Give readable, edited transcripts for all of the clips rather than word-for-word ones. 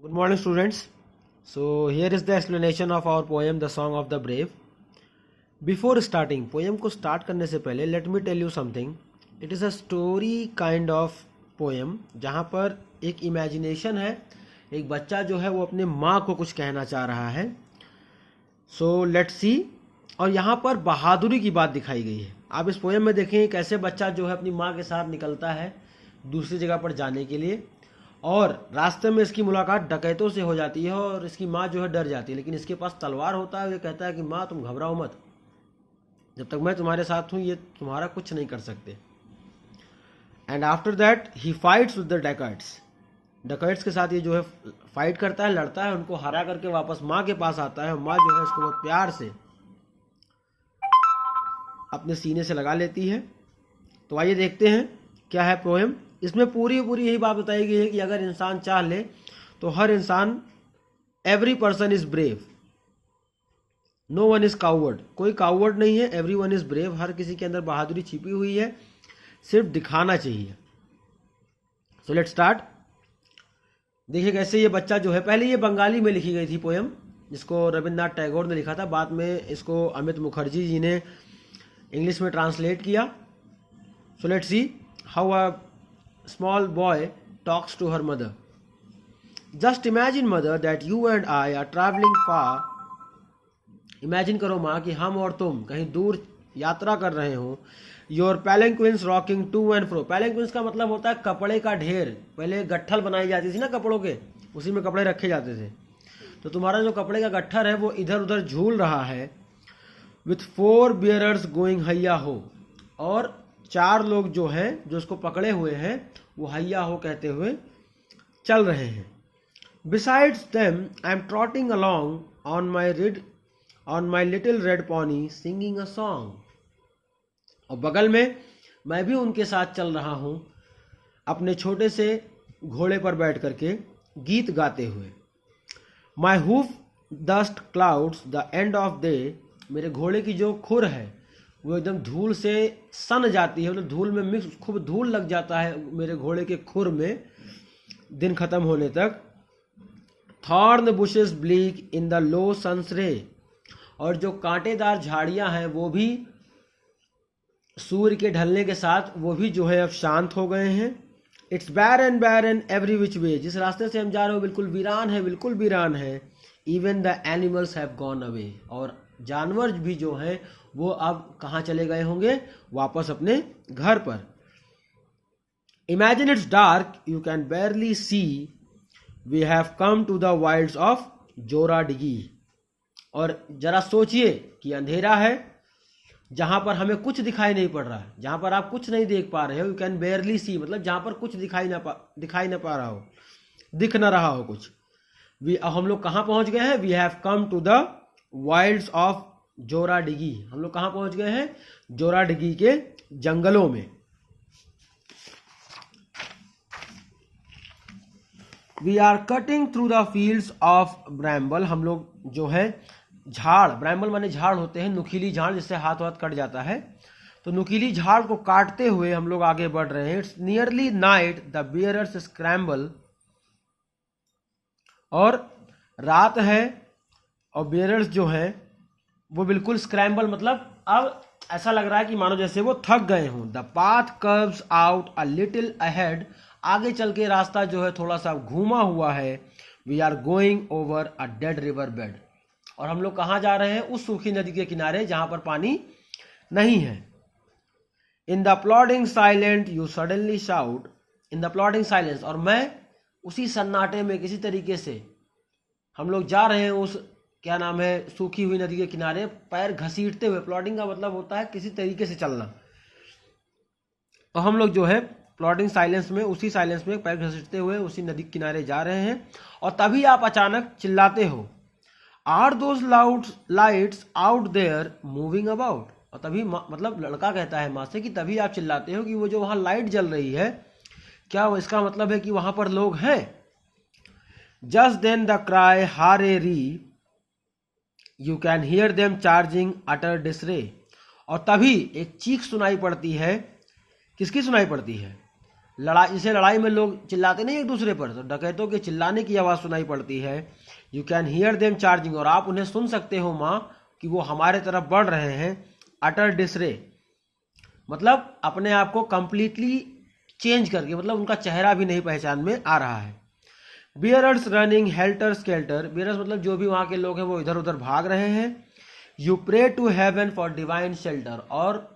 Good morning, students. So here is the explanation of our poem "The Song of the Brave." Before starting, poem को start करने से पहले let me tell you something. It is a story kind of poem जहाँ पर एक imagination है, एक बच्चा जो है वो अपने माँ को कुछ कहना चाह रहा है. So let's see. और यहाँ पर बहादुरी की बात दिखाई गई है. आप इस पोएम में देखें कैसे बच्चा जो है अपनी माँ के साथ निकलता है दूसरी जगह पर जाने के लिए, और रास्ते में इसकी मुलाकात डकैतों से हो जाती है और इसकी माँ जो है डर जाती है, लेकिन इसके पास तलवार होता है. ये कहता है कि माँ तुम घबराओ मत, जब तक मैं तुम्हारे साथ हूँ ये तुम्हारा कुछ नहीं कर सकते. And after that he fights with the dacoits के साथ ये जो है फाइट करता है, लड़ता है, उनको हरा करके वापस माँ के पास आता है. माँ जो है इसको बहुत प्यार से अपने सीने से लगा लेती है. तो आइए देखते हैं क्या है पोएम. इसमें पूरी यही बात बताई गई है कि अगर इंसान चाह ले तो हर इंसान, every person is brave, no one is coward. कोई कावर्ड नहीं है, एवरी वन इज ब्रेव. हर किसी के अंदर बहादुरी छिपी हुई है, सिर्फ दिखाना चाहिए. So let's start. देखिए कैसे ये बच्चा जो है, पहले ये बंगाली में लिखी गई थी पोएम जिसको रविन्द्रनाथ टैगोर ने लिखा था. बाद में इसको अमित मुखर्जी जी ने इंग्लिश में ट्रांसलेट किया. So let's see how a small boy talks to her mother. Just imagine mother that you and I are traveling far. Imagine करो माँ कि हम और तुम कहीं दूर यात्रा कर रहे हो. Your palanquins rocking to and fro. palanquins का मतलब होता है कपड़े का ढेर. पहले गट्ठल बनाई जाती थी ना कपड़ों के, उसी में कपड़े रखे जाते थे. तो तुम्हारा जो कपड़े का गट्ठर है वो इधर उधर झूल रहा है. With 4 bearers going हैया हो. और 4 लोग जो हैं जो उसको पकड़े हुए हैं वो हैया हो कहते हुए चल रहे हैं. Besides them, I am trotting along on my little red pony singing a song. और बगल में मैं भी उनके साथ चल रहा हूँ अपने छोटे से घोड़े पर बैठ करके गीत गाते हुए. My hoof dust clouds the end of day. मेरे घोड़े की जो खुर है वो एकदम धूल से सन जाती है, मतलब धूल में मिक्स खूब धूल लग जाता है मेरे घोड़े के खुर में दिन खत्म होने तक. Thorn bushes bleak in the low sun's ray. और जो कांटेदार झाड़ियां हैं वो भी सूर्य के ढलने के साथ वो भी जो है अब शांत हो गए हैं. इट्स बैरन एवरी विच वे. जिस रास्ते से हम जा रहे हो बिल्कुल वीरान है. Even the animals have gone away. और जानवर भी जो हैं वो अब कहाँ चले गए होंगे, वापस अपने घर पर. Imagine it's dark you can barely see. We have come to the wilds of Zoradigi. और जरा सोचिए कि अंधेरा है जहां पर हमें कुछ दिखाई नहीं पड़ रहा है, जहां पर आप कुछ नहीं देख पा रहे हो. यू कैन बेयरली सी मतलब जहां पर कुछ दिखाई ना पा रहा हो, दिख ना रहा हो कुछ. हम लोग कहाँ पहुंच गए हैं? We have come to the wilds of Zoradigi. हम लोग कहाँ पहुंच गए हैं? जोराडिगी के जंगलों में. We are cutting through the fields of bramble. हम लोग जो है झाड़, ब्रैम्बल माने झाड़ होते हैं, नुकीली झाड़ जिससे हाथ कट जाता है. तो नुकीली झाड़ को काटते हुए हम लोग आगे बढ़ रहे हैं. It's nearly night the bearers scramble. और रात है और बियरर्स जो है वो बिल्कुल स्क्रैम्बल मतलब अब ऐसा लग रहा है कि मानो जैसे वो थक गए हों. The path curves out a little ahead. आगे चल के रास्ता जो है थोड़ा सा घूमा हुआ है. We are going over a dead river bed. और हम लोग कहाँ जा रहे हैं? उस सूखी नदी के किनारे जहां पर पानी नहीं है. In the प्लॉडिंग silent you suddenly shout. In the प्लॉडिंग silence. और मैं उसी सन्नाटे में किसी तरीके से हम लोग जा रहे हैं उस क्या नाम है सूखी हुई नदी के किनारे, पैर घसीटते हुए. प्लॉडिंग का मतलब होता है किसी तरीके से चलना. तो हम लोग जो है प्लॉडिंग साइलेंस में, उसी साइलेंस में पैर घसीटते हुए उसी नदी के किनारे जा रहे हैं. और तभी आप अचानक चिल्लाते हो, are those loud lights out there moving about. और तभी मतलब लड़का कहता है माँ से कि तभी आप चिल्लाते हो कि वो जो वहां लाइट जल रही है, क्या वो इसका मतलब है कि वहां पर लोग हैं? जस्ट देन द क्राई हारे री. You can hear them charging utter disarray. और तभी एक चीख सुनाई पड़ती है. किसकी सुनाई पड़ती है? लड़ाई, इसे लड़ाई में लोग चिल्लाते नहीं एक दूसरे पर, तो डकैतों के चिल्लाने की आवाज़ सुनाई पड़ती है। You can hear them charging, और आप उन्हें सुन सकते हो माँ कि वो हमारे तरफ बढ़ रहे हैं। अटर डिसरे, मतलब अपने आप को कंप्लीटली चेंज करके, मतलब उनका चेहरा भी नहीं पहचान में आ रहा है। Bearers running helter skeletal, bearers मतलब जो भी वहाँ के लोग हैं वो इधर उधर भाग रहे हैं। You pray to heaven for divine shelter, और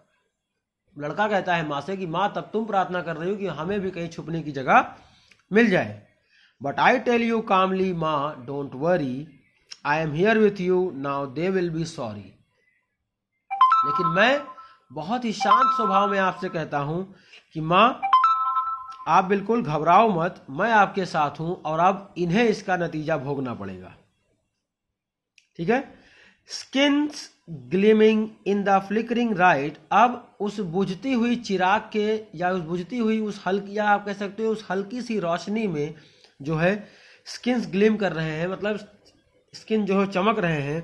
लड़का कहता है माँ से कि माँ तब तुम प्रार्थना कर रही हो कि हमें भी कहीं छुपने की जगह मिल जाए। बट आई टेल यू कामली माँ don't worry, I am here with you now they will be sorry. लेकिन मैं बहुत ही शांत स्वभाव में आपसे कहता हूं कि माँ आप बिल्कुल घबराओ मत, मैं आपके साथ हूं और अब इन्हें इसका नतीजा भोगना पड़ेगा। ठीक है। Skins gleaming in the flickering light, अब उस बुझती हुई चिराग के या उस बुझती हुई उस हल्की, या आप कह सकते हो उस हल्की सी रोशनी में जो है स्किन्स ग्लिम कर रहे हैं, मतलब स्किन जो है चमक रहे हैं।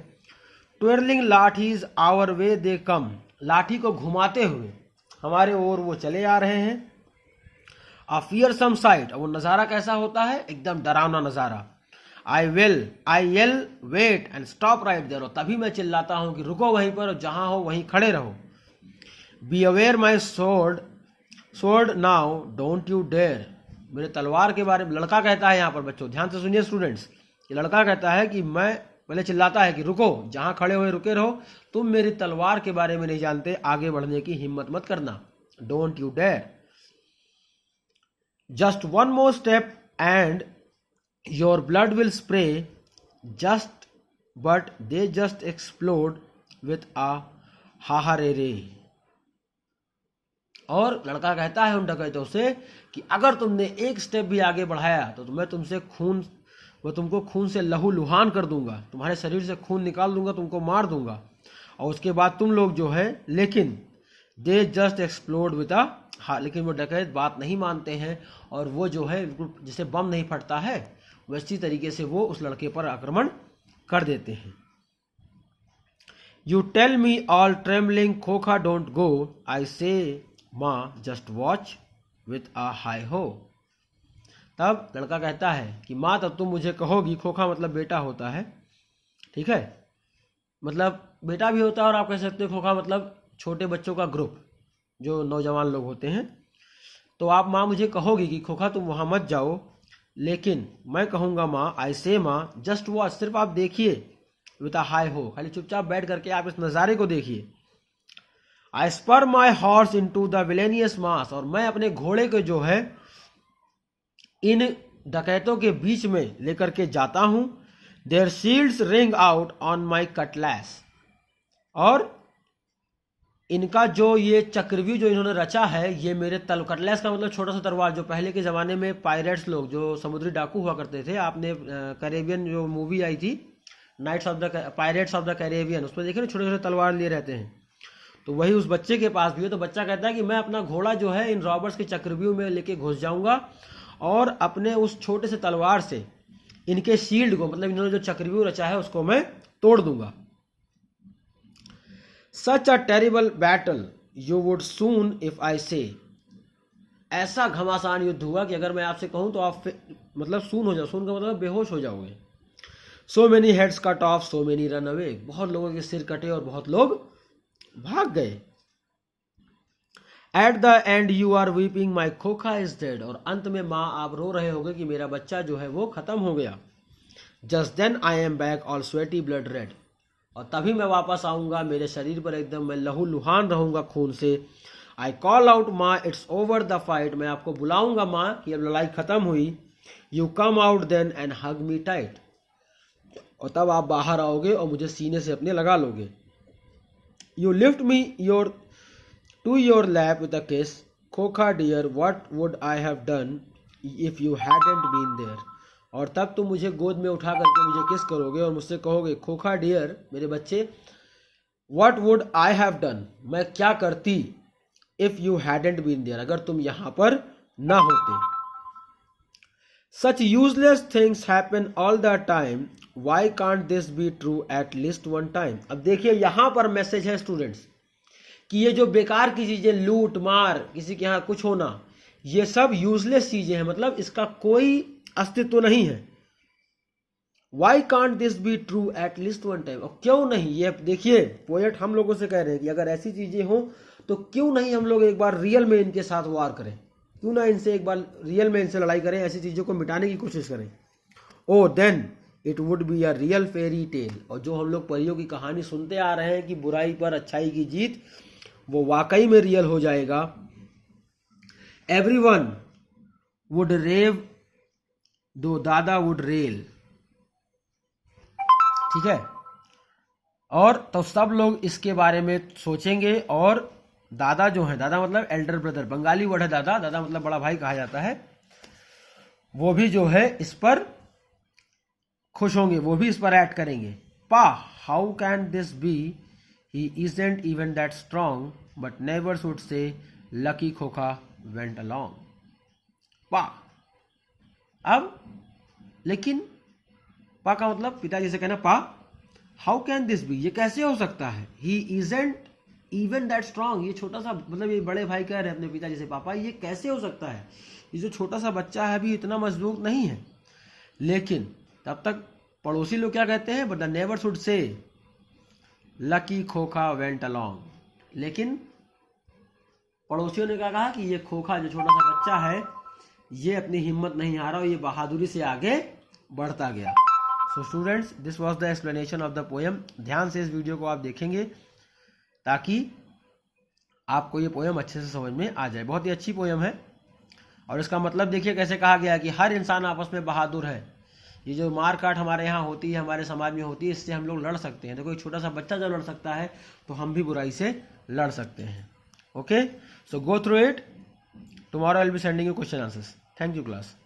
ट्विरलिंग लाठीज आवर वे दे कम, लाठी को घुमाते हुए हमारे ओर वो चले आ रहे हैं। अ फियरसम साइट, वो नज़ारा कैसा होता है, एकदम डरावना नज़ारा। I yell wait and stop right there, तभी मैं चिल्लाता हूं कि रुको वहीं पर, जहां हो वहीं खड़े रहो। Be aware my sword now don't you dare, मेरे तलवार के बारे में लड़का कहता है। यहाँ पर बच्चों ध्यान से सुनिए स्टूडेंट्स, ये लड़का कहता है कि मैं पहले चिल्लाता है कि रुको, जहां खड़े हुए रुके रहो, तुम मेरी तलवार के बारे में नहीं जानते, आगे बढ़ने की हिम्मत मत करना। Don't you dare, just one more step and your blood will spray, just but they just explode with a हाहारे। और लड़का कहता है उन डकैतों से कि अगर तुमने एक स्टेप भी आगे बढ़ाया तो मैं तुमको खून से लहू लुहान कर दूंगा, तुम्हारे शरीर से खून निकाल दूंगा, तुमको मार दूंगा, और उसके बाद तुम लोग जो है, लेकिन दे जस्ट एक्सप्लोड विद अ, हाँ, लेकिन वो डकैत बात नहीं मानते हैं और वो जो है बिल्कुल जैसे बम नहीं फटता है वैसी तरीके से वो उस लड़के पर आक्रमण कर देते हैं। You tell me all trembling खोखा डोंट गो, आई से माँ just watch with a high हो। तब लड़का कहता है कि माँ तब तुम मुझे कहोगी, खोखा मतलब बेटा होता है, ठीक है, मतलब बेटा भी होता है, और आप कह सकते हो खोखा मतलब छोटे बच्चों का ग्रुप, जो नौजवान लोग होते हैं। तो आप माँ मुझे कहोगी कि खोखा तुम वहाँ मत जाओ, लेकिन मैं कहूँगा माँ, आई से माँ जस्ट वॉच, सिर्फ आप देखिए, विथ अ हाई हो, खाली चुपचाप बैठ करके आप इस नज़ारे को देखिए। I spur my horse into the villainous mass, और मैं अपने घोड़े को जो है इन डकैतों के बीच में लेकर के जाता हूं। Their shields ring out on my cutlass, और इनका जो ये चक्रव्यूह जो इन्होंने रचा है, ये मेरे कटलैस का मतलब छोटा सा तलवार, जो पहले के ज़माने में पायरेट्स लोग, जो समुद्री डाकू हुआ करते थे, आपने कैरेबियन जो मूवी आई थी knights of the pirates of the Caribbean, उसमें देखे ना छोटे छोटे तलवार लिए रहते हैं, तो वही उस बच्चे के पास भी है। तो बच्चा कहता है कि मैं अपना घोड़ा जो है इन रॉबर्ट्स के चक्रव्यूह में लेके घुस जाऊंगा और अपने उस छोटे से तलवार से इनके शील्ड को, मतलब इन्होंने जो चक्रव्यूह रचा है उसको मैं तोड़ दूंगा। Such a terrible battle you would swoon if I say, ऐसा घमासान युद्ध हुआ कि अगर मैं आपसे कहूं तो आप मतलब सून हो जाओ, सून का मतलब बेहोश हो जाओगे। So many heads cut off so many run away, बहुत लोगों के सिर कटे और बहुत लोग भाग गए। At the end you are weeping my Khokha is dead, और अंत में माँ आप रो रहे होगे कि मेरा बच्चा जो है वो खत्म हो गया। Just then I am back all sweaty blood red, और तभी मैं वापस आऊंगा, मेरे शरीर पर एकदम मैं लहू लुहान रहूंगा खून से। आई कॉल आउट माँ इट्स ओवर द फाइट, मैं आपको बुलाऊंगा माँ कि अब लड़ाई खत्म हुई। You come out then and hug me tight, और तब आप बाहर आओगे और मुझे सीने से अपने लगा लोगे। You lift me to your lap with a kiss, खोखा dear what would I have done if you hadn't been there, और तब तुम मुझे गोद में उठा करके मुझे किस करोगे और मुझसे कहोगे खोखा डियर मेरे बच्चे, what would I have done, मैं क्या करती, if you hadn't been there, अगर तुम यहां पर ना होते। such useless things happen all the time, why can't this be true at least one time। अब देखिए यहां पर मैसेज है स्टूडेंट्स कि ये जो बेकार की चीजें, लूट मार, किसी के यहाँ कुछ होना, ये सब यूजलेस चीजें हैं, मतलब इसका कोई अस्तित्व नहीं है। Why can't this be true at least one time, और क्यों नहीं, ये देखिए पोएट हम लोगों से कह रहे हैं कि अगर ऐसी चीजें हो तो क्यों नहीं हम लोग एक बार रियल में इनके साथ वार करें, क्यों ना इनसे एक बार रियल में इनसे लड़ाई करें, ऐसी चीजों को मिटाने की कोशिश करें। Oh then it would be a real fairy tale, और जो हम लोग परियों की कहानी सुनते आ रहे हैं कि बुराई पर अच्छाई की जीत, वो वाकई में रियल हो जाएगा। एवरीवन वुड रेव दो दादा वुड रेल, ठीक है, और तो सब लोग इसके बारे में सोचेंगे, और दादा जो है, दादा मतलब एल्डर ब्रदर, बंगाली वर्ड है दादा, दादा मतलब बड़ा भाई कहा जाता है, वो भी जो है इस पर खुश होंगे, वो भी इस पर ऐड करेंगे। पा how can this be, he isn't even that strong, but never should say lucky खोखा वेंट अलोंग। पा, अब लेकिन पा का मतलब पिताजी से कहना, पा हाउ कैन दिस बी, ये कैसे हो सकता है, ही इजंट इवन दैट स्ट्रॉन्ग, ये छोटा सा, मतलब ये बड़े भाई कह रहे हैं अपने पिताजी से, पापा ये कैसे हो सकता है, ये जो छोटा सा बच्चा है अभी इतना मजबूत नहीं है। लेकिन तब तक पड़ोसी लोग क्या कहते हैं, but the never should say lucky खोखा वेंट अलोंग, लेकिन पड़ोसियों ने क्या कहा कि ये खोखा जो छोटा सा बच्चा है ये अपनी हिम्मत नहीं हारा और ये बहादुरी से आगे बढ़ता गया। So students, this was the explanation of the poem. ध्यान से इस वीडियो को आप देखेंगे ताकि आपको ये पोएम अच्छे से समझ में आ जाए। बहुत ही अच्छी पोएम है, और इसका मतलब देखिए कैसे कहा गया कि हर इंसान आपस में बहादुर है। ये जो मार काट हमारे यहाँ होती है, हमारे समाज में होती है, इससे हम लोग लड़ सकते हैं। तो कोई छोटा सा बच्चा जब लड़ सकता है तो हम भी बुराई से लड़ सकते हैं। Okay, so go through it, tomorrow I will be sending you question answers. Thank you class.